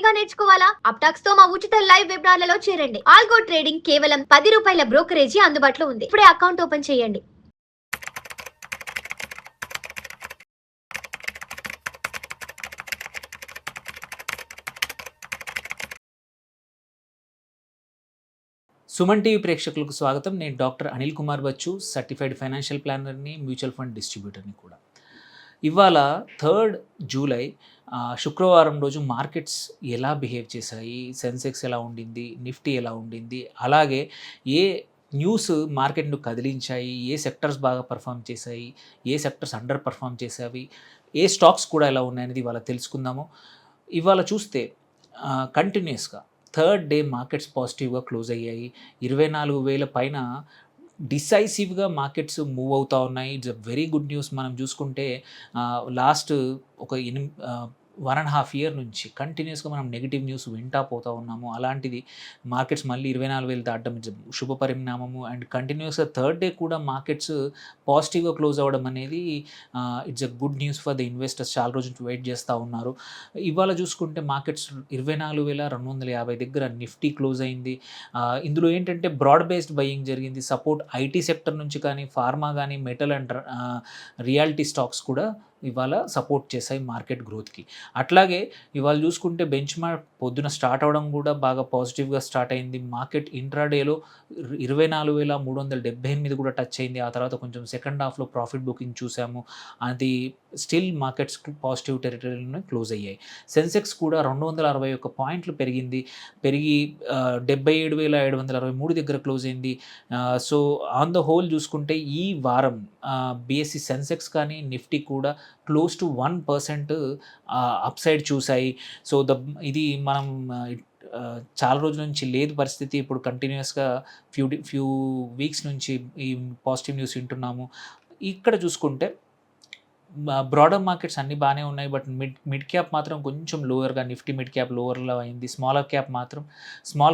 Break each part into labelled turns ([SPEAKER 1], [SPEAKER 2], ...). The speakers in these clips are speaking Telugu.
[SPEAKER 1] గా నేర్చుకోవాలా? అప్టాక్స్ తో మా ఉచిత లైవ్ వెబినార్లలో చేరండి. ఆల్గో ట్రేడింగ్ కేవలం ₹10 బ్రోకరేజీ అందుబాటులో ఉంది. ఇప్పుడే అకౌంట్ ఓపెన్ చేయండి.
[SPEAKER 2] సుమన్ టీవీ ప్రేక్షకులకు స్వాగతం. నేను doctor Anil Kumar Bachchu, certified financial ప్లానర్‌ని, మ్యూచువల్ ఫండ్ డిస్ట్రిబ్యూటర్‌ని కూడా. ఇవాళ 3 జూలై శుక్రవారం రోజు మార్కెట్స్ ఎలా బిహేవ్ చేశాయి, సెన్సెక్స్ ఎలా ఉండింది, నిఫ్టీ ఎలా ఉండింది, అలాగే ఏ న్యూస్ మార్కెట్‌ను కదిలించాయి, ఏ సెక్టర్స్ బాగా పెర్ఫార్మ్ చేశాయి, ఏ సెక్టర్స్ అండర్ పెర్ఫార్మ్ చేశాయి, ఏ స్టాక్స్ కూడా ఎలా ఉన్నాయనేది ఇవాళ తెలుసుకుందాము. ఇవాళ చూస్తే కంటిన్యూయస్‌గా థర్డ్ డే మార్కెట్స్ పాజిటివ్‌గా క్లోజ్ అయ్యాయి. 24,000 పైన డిసైసివ్‌గా మార్కెట్స్ మూవ్ అవుతా ఉన్నాయి. It's a very good news. మనం చూసుకుంటే లాస్ట్ ఒక 1.5 ఇయర్ నుంచి కంటిన్యూయస్‌గా మనం నెగెటివ్ న్యూస్ వింటా పోతా ఉన్నాము. అలాంటిది మార్కెట్స్ మళ్ళీ 24,000 దాటడం ఇట్స్ శుభ పరిణామము. అండ్ కంటిన్యూయస్‌గా థర్డ్ డే కూడా మార్కెట్స్ పాజిటివ్‌గా క్లోజ్ అవ్వడం అనేది it's a good news for the investors. చాలా రోజుల నుంచి వెయిట్ చేస్తూ ఉన్నారు. ఇవాళ చూసుకుంటే మార్కెట్స్ 24,250 దగ్గర నిఫ్టీ క్లోజ్ అయింది. ఇందులో ఏంటంటే బ్రాడ్ బేస్డ్ బయింగ్ జరిగింది. సపోర్ట్ ఐటీ సెక్టర్ నుంచి కానీ, ఫార్మా కానీ, మెటల్ అండ్ రియాలిటీ స్టాక్స్ కూడా ఇవాళ సపోర్ట్ చేశాయి మార్కెట్ గ్రోత్‌కి. అట్లాగే ఇవాళ చూసుకుంటే బెంచ్ మార్క్ పొద్దున స్టార్ట్ అవ్వడం కూడా బాగా పాజిటివ్‌గా స్టార్ట్ అయింది. మార్కెట్ ఇంట్రాడేలో 24,378 కూడా టచ్ అయింది. ఆ తర్వాత కొంచెం సెకండ్ హాఫ్‌లో ప్రాఫిట్ బుకింగ్ చూసాము. అది స్టిల్ మార్కెట్స్ పాజిటివ్ టెరిటరీలోనే క్లోజ్ అయ్యాయి. సెన్సెక్స్ కూడా 261 పాయింట్లు పెరిగి 77,763 దగ్గర క్లోజ్ అయింది. సో ఆన్ ద హోల్ చూసుకుంటే ఈ వారం బీఎస్సీ సెన్సెక్స్ కానీ, నిఫ్టీ కూడా క్లోజ్ టు 1% అప్సైడ్ చూసాయి. సో ఇది మనం చాలా రోజుల నుంచి లేదు పరిస్థితి. ఇప్పుడు కంటిన్యూయస్‌గా ఫ్యూ వీక్స్ నుంచి ఈ పాజిటివ్ న్యూస్ వింటున్నాము. ఇక్కడ చూసుకుంటే బ్రాడర్ మార్కెట్స్ అన్నీ బాగానే ఉన్నాయి. బట్ మిడ్ క్యాప్ మాత్రం కొంచెం లోయర్‌గా, నిఫ్టీ మిడ్ క్యాప్ లోవర్‌లో అయింది. స్మాల్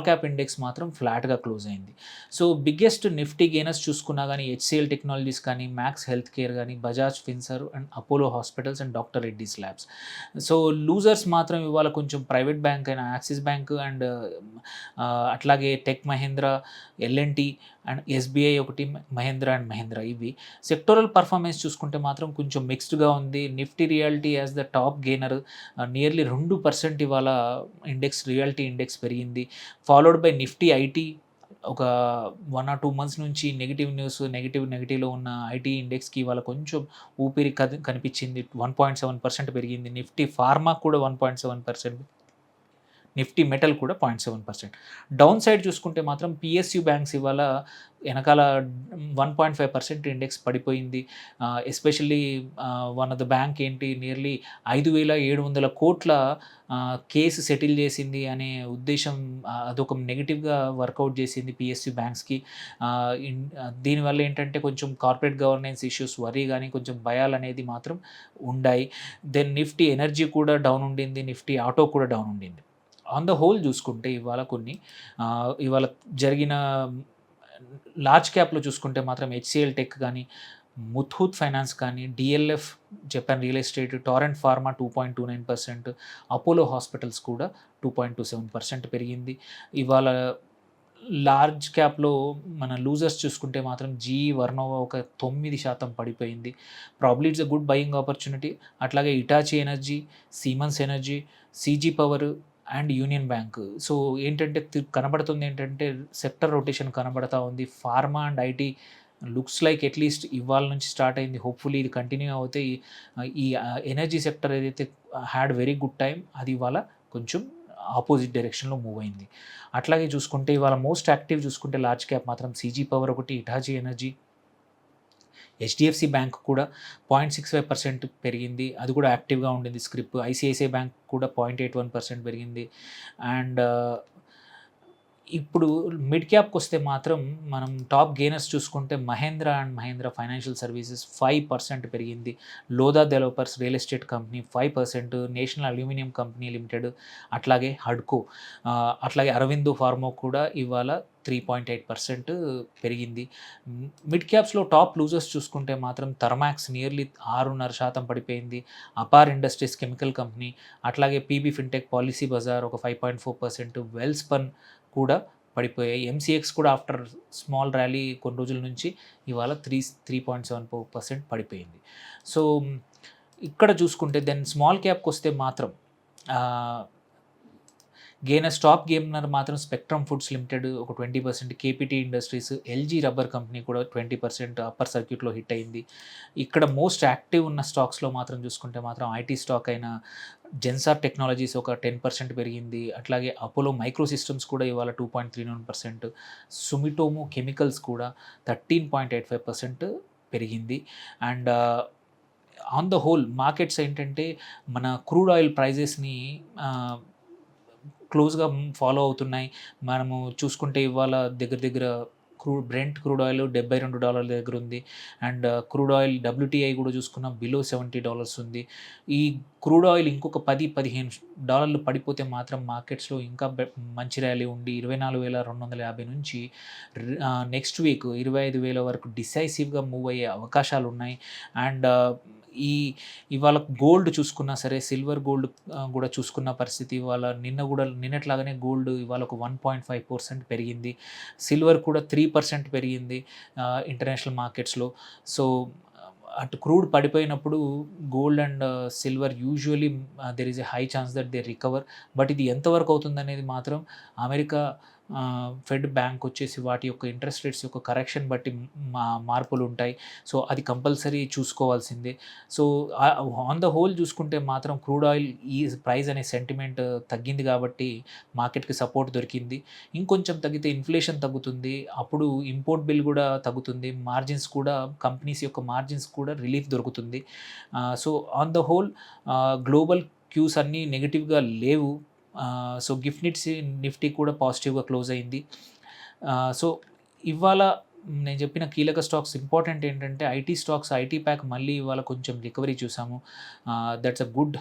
[SPEAKER 2] క్యాప్ ఇండెక్స్ మాత్రం ఫ్లాట్‌గా క్లోజ్ అయింది. సో బిగ్గెస్ట్ నిఫ్టీ గెయినర్స్ చూసుకున్నా కానీ హెచ్‌సీఎల్ టెక్నాలజీస్ కానీ, మ్యాక్స్ హెల్త్ కేర్ కానీ, Bajaj Finserv and Apollo hospitals and doctor Reddy's labs. So losers మాత్రం ఇవాళ కొంచెం ప్రైవేట్ బ్యాంక్ అయిన యాక్సిస్ బ్యాంక్ అండ్ అట్లాగే tech Mahindra, L N T and SBI ఒకటి, మహీంద్రా అండ్ మహీంద్రా ఇవి. సెక్టోరల్ పర్ఫార్మెన్స్ చూసుకుంటే మాత్రం కొంచెం మిక్స్డ్‌గా ఉంది. Nifty realty as the top gainer nearly 2% ఇవాళ రియాల్టీ ఇండెక్స్ పెరిగింది. ఫాలోడ్ బై నిఫ్టీ ఐటీ ఒక 1 or 2 మంత్స్ నుంచి నెగటివ్‌లో ఉన్న ఐటీ ఇండెక్స్‌కి ఇవాళ కొంచెం ఊపిరి కనిపించింది. 1.7% పెరిగింది. నిఫ్టీ ఫార్మా కూడా 1.7%. నిఫ్టీ మెటల్ కూడా 0.7%. డౌన్ సైడ్ చూసుకుంటే మాత్రం పిఎస్యు బ్యాంక్స్ ఇవాళ వెనకాల 1.5% ఇండెక్స్ పడిపోయింది. Especially one of the bank ఏంటి నియర్లీ 5,700 కోట్ల కేసు సెటిల్ చేసింది అనే ఉద్దేశం, అదొక నెగిటివ్‌గా వర్కౌట్ చేసింది పిఎస్యు బ్యాంక్స్‌కి. దీనివల్ల ఏంటంటే కొంచెం కార్పొరేట్ గవర్నెన్స్ ఇష్యూస్ వరీ కానీ కొంచెం భయాలనేది మాత్రం ఉండాయి. దెన్ నిఫ్టీ ఎనర్జీ కూడా డౌన్ ఉండింది. నిఫ్టీ ఆటో కూడా డౌన్ ఉండింది. ఆన్ ద హోల్ చూసుకుంటే ఇవాళ జరిగిన లార్జ్ క్యాప్‌లో చూసుకుంటే మాత్రం హెచ్‌సీఎల్ టెక్ కానీ, ముథూట్ ఫైనాన్స్ కానీ, DLF Japan real estate, Torrent pharma 2.29%, Apollo hospitals కూడా 2.27% పెరిగింది. ఇవాళ లార్జ్ క్యాప్‌లో మన లూజర్స్ చూసుకుంటే మాత్రం జీఈ వర్నోవా ఒక 9% పడిపోయింది. Probably it's a good buying opportunity. అట్లాగే Hitachi energy, Siemens energy, CG power and union bank. So ఏంటంటే కనబడుతుంది ఏంటంటే సెక్టర్ రొటేషన్ కనబడతా ఉంది. Pharma and IT looks like atleast ఇవాళ నుంచి స్టార్ట్ అయింది. హోప్‌ఫుల్లీ ఇది కంటిన్యూ అవుతే ఈ ఎనర్జీ సెక్టర్ ఏదైతే హ్యాడ్ వెరీ గుడ్ టైమ్ అది ఇవాళ కొంచెం ఆపోజిట్ డైరెక్షన్‌లో మూవ్ అయింది. అట్లాగే చూసుకుంటే ఇవాళ మోస్ట్ యాక్టివ్ చూసుకుంటే లార్జ్ క్యాప్ మాత్రం సీజీ పవర్ ఒకటి, హిటాచీ ఎనర్జీ, హెచ్డిఎఫ్సి బ్యాంక్ కూడా 0.65% పెరిగింది. అది కూడా యాక్టివ్‌గా ఉండింది స్క్రిప్. ఐసిఐసిఐ బ్యాంక్ కూడా 0.81% పెరిగింది. అండ్ ఇప్పుడు మిడ్ క్యాప్‌కి వస్తే మాత్రం మనం టాప్ గెయినర్స్ చూసుకుంటే Mahindra and Mahindra financial services 5% పెరిగింది. Lodha developers real estate company 5%, national aluminium company limited, అట్లాగే హడ్కో, అట్లాగే అరవిందో ఫార్మా కూడా ఇవాళ 3.8% పెరిగింది. మిడ్ క్యాప్స్లో టాప్ లూజర్స్ చూసుకుంటే మాత్రం థర్మాక్స్ నియర్లీ 6.5% పడిపోయింది. అపార్ ఇండస్ట్రీస్ కెమికల్ కంపెనీ, అట్లాగే పీబీ ఫిన్టెక్, పాలసీ బజార్ ఒక 5.4%, వెల్స్పన్ కూడా పడిపోయాయి. ఎంసీఎక్స్ కూడా ఆఫ్టర్ స్మాల్ ర్యాలీ కొన్ని రోజుల నుంచి ఇవాళ 3.74% పడిపోయింది. సో ఇక్కడ చూసుకుంటే దెన్ స్మాల్ క్యాప్కి వస్తే మాత్రం టాప్ గేమర్ మాత్రం స్పెక్ట్రమ్ ఫుడ్స్ లిమిటెడ్ ఒక 20%, KPT industries, LG rubber company కూడా 20% అప్పర్ సర్క్యూట్లో హిట్ అయింది. ఇక్కడ మోస్ట్ యాక్టివ్ ఉన్న స్టాక్స్లో మాత్రం చూసుకుంటే మాత్రం ఐటీ స్టాక్ అయిన జెన్సార్ టెక్నాలజీస్ ఒక 10% పెరిగింది. అట్లాగే అపోలో మైక్రో సిస్టమ్స్ కూడా ఇవాళ 2.39%, సుమిటోమో కెమికల్స్ కూడా 13.85% పెరిగింది. And on the whole markets ఏంటంటే మన క్రూడ్ ఆయిల్ ప్రైజెస్ని క్లోజ్గా ఫాలో అవుతున్నాయి. మనము చూసుకుంటే ఇవాళ దగ్గర బ్రెంట్ క్రూడ్ ఆయిల్ $72 దగ్గర ఉంది. అండ్ క్రూడ్ ఆయిల్ WTI కూడా చూసుకున్నాం బిలో $70 ఉంది. ఈ క్రూడ్ ఆయిల్ ఇంకొక $10-15 పడిపోతే మాత్రం మార్కెట్స్లో ఇంకా మంచి ర్యాలీ ఉండి 24,250 నుంచి నెక్స్ట్ వీక్ 25,000 వరకు డిసైసివ్గా మూవ్ అయ్యే అవకాశాలు ఉన్నాయి. అండ్ ఇవాళ గోల్డ్ చూసుకున్నా సరే, సిల్వర్ గోల్డ్ కూడా చూసుకున్న పరిస్థితి ఇవాళ నిన్నట్లాగానే గోల్డ్ ఇవాళ ఒక 1.5% పెరిగింది. సిల్వర్ కూడా 3% పెరిగింది ఇంటర్నేషనల్ మార్కెట్స్లో. సో అటు క్రూడ్ పడిపోయినప్పుడు gold and silver usually there is a high chance that they recover. But ఇది ఎంతవరకు అవుతుందనేది మాత్రం అమెరికా ఫెడ్ బ్యాంక్ వచ్చేసి వాటి యొక్క ఇంట్రెస్ట్ రేట్స్ యొక్క కరెక్షన్ బట్టి మార్పులు ఉంటాయి. సో అది కంపల్సరీ చూసుకోవాల్సిందే. సో ఆన్ ద హోల్ చూసుకుంటే మాత్రం క్రూడ్ ఆయిల్ ఈ ప్రైస్ అనే సెంటిమెంట్ తగ్గింది కాబట్టి మార్కెట్కి సపోర్ట్ దొరికింది. ఇంకొంచెం తగ్గితే ఇన్ఫ్లేషన్ తగ్గుతుంది, అప్పుడు ఇంపోర్ట్ బిల్ కూడా తగ్గుతుంది, మార్జిన్స్ కూడా కంపెనీస్ యొక్క మార్జిన్స్ కూడా రిలీఫ్ దొరుకుతుంది. So on the whole global cues అన్నీ నెగిటివ్గా లేవు. సో నిఫ్టీ కూడా పాజిటివ్గా క్లోజ్ అయింది. సో ఇవాళ నేను చెప్పిన కీలక స్టాక్స్ ఇంపార్టెంట్ ఏంటంటే ఐటీ స్టాక్స్, ఐటీ ప్యాక్ మళ్ళీ ఇవాళ కొంచెం రికవరీ చూసాము. That's a good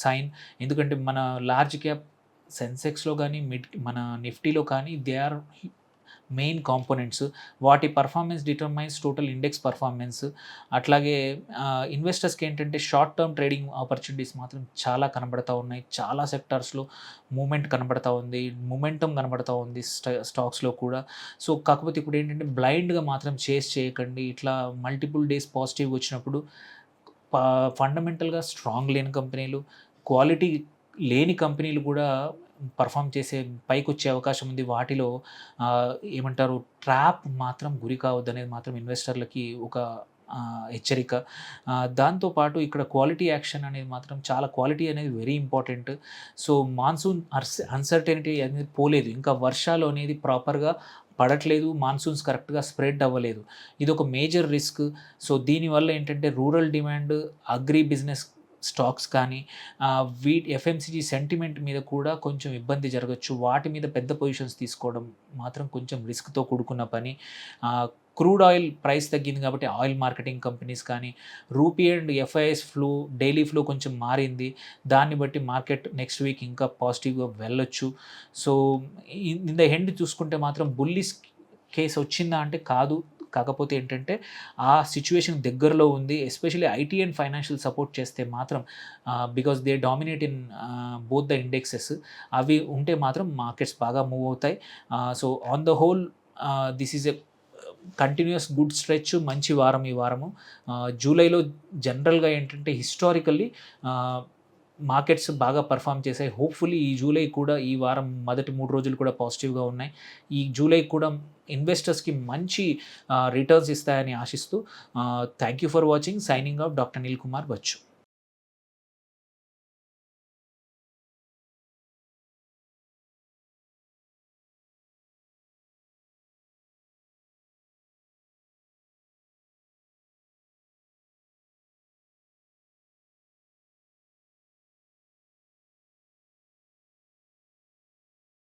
[SPEAKER 2] sign. ఎందుకంటే మన లార్జ్ క్యాప్ సెన్సెక్స్లో కానీ మన నిఫ్టీలో కానీ దే ఆర్ మెయిన్ కాంపోనెంట్స్. వాటి performance determines total index performance. అట్లాగే ఇన్వెస్టర్స్కి ఏంటంటే షార్ట్ టర్మ్ ట్రేడింగ్ ఆపర్చునిటీస్ మాత్రం చాలా కనబడతా ఉన్నాయి. చాలా సెక్టార్స్లో మూమెంటం కనబడతా ఉంది స్టాక్స్లో కూడా. సో కాకపోతే ఇప్పుడు ఏంటంటే బ్లైండ్గా మాత్రం చేస్ చేయకండి. ఇట్లా మల్టిపుల్ డేస్ పాజిటివ్ వచ్చినప్పుడు ఫండమెంటల్గా స్ట్రాంగ్ లేని కంపెనీలు, క్వాలిటీ లేని కంపెనీలు కూడా పర్ఫామ్ చేసే పైకి వచ్చే అవకాశం ఉంది. వాటిలో ఏమంటారు ట్రాప్ మాత్రం గురి కావద్దు అనేది మాత్రం ఇన్వెస్టర్లకి ఒక హెచ్చరిక. దాంతోపాటు ఇక్కడ క్వాలిటీ యాక్షన్ అనేది మాత్రం క్వాలిటీ అనేది very important. So monsoon uncertainty అనేది పోలేదు, ఇంకా వర్షాలు అనేది ప్రాపర్గా పడట్లేదు, మాన్సూన్స్ కరెక్ట్గా స్ప్రెడ్ అవ్వలేదు. ఇది ఒక మేజర్ రిస్క్. సో దీనివల్ల ఏంటంటే rural demand, agri business stocks కానీ ఎఫ్ఎంసీజీ సెంటిమెంట్ మీద కూడా కొంచెం ఇబ్బంది జరగచ్చు. వాటి మీద పెద్ద పొజిషన్స్ తీసుకోవడం మాత్రం కొంచెం రిస్క్తో కూడుకున్న పని. క్రూడ్ ఆయిల్ ప్రైస్ తగ్గింది కాబట్టి ఆయిల్ మార్కెటింగ్ కంపెనీస్ కానీ, rupee and FIs daily flow కొంచెం మారింది. దాన్ని బట్టి మార్కెట్ నెక్స్ట్ వీక్ ఇంకా పాజిటివ్గా వెళ్ళొచ్చు. సో ఇన్ ద ఎండ్ చూసుకుంటే మాత్రం బుల్లిష్ కేసు వచ్చిందా అంటే కాదు. కాకపోతే ఏంటంటే ఆ సిచ్యువేషన్ దగ్గరలో ఉంది. Especially IT and financial support చేస్తే మాత్రం because they dominate in both the indexes. అవి ఉంటే మాత్రం మార్కెట్స్ బాగా మూవ్ అవుతాయి. So on the whole this is a continuous good stretch. మంచి వారం ఈ వారము. జూలైలో జనరల్గా ఏంటంటే హిస్టారికల్లీ మార్కెట్స్ బాగా పర్ఫామ్ చేశాయి. హోప్ఫుల్లీ ఈ జూలై కూడా, ఈ వారం మొదటి 3 రోజులు కూడా పాజిటివ్గా ఉన్నాయి. ఈ జూలై కూడా ఇన్వెస్టర్స్కి మంచి రిటర్న్స్ ఇస్తాయని ఆశిస్తూ thank you for watching. Signing off doctor Neel Kumar Bachu.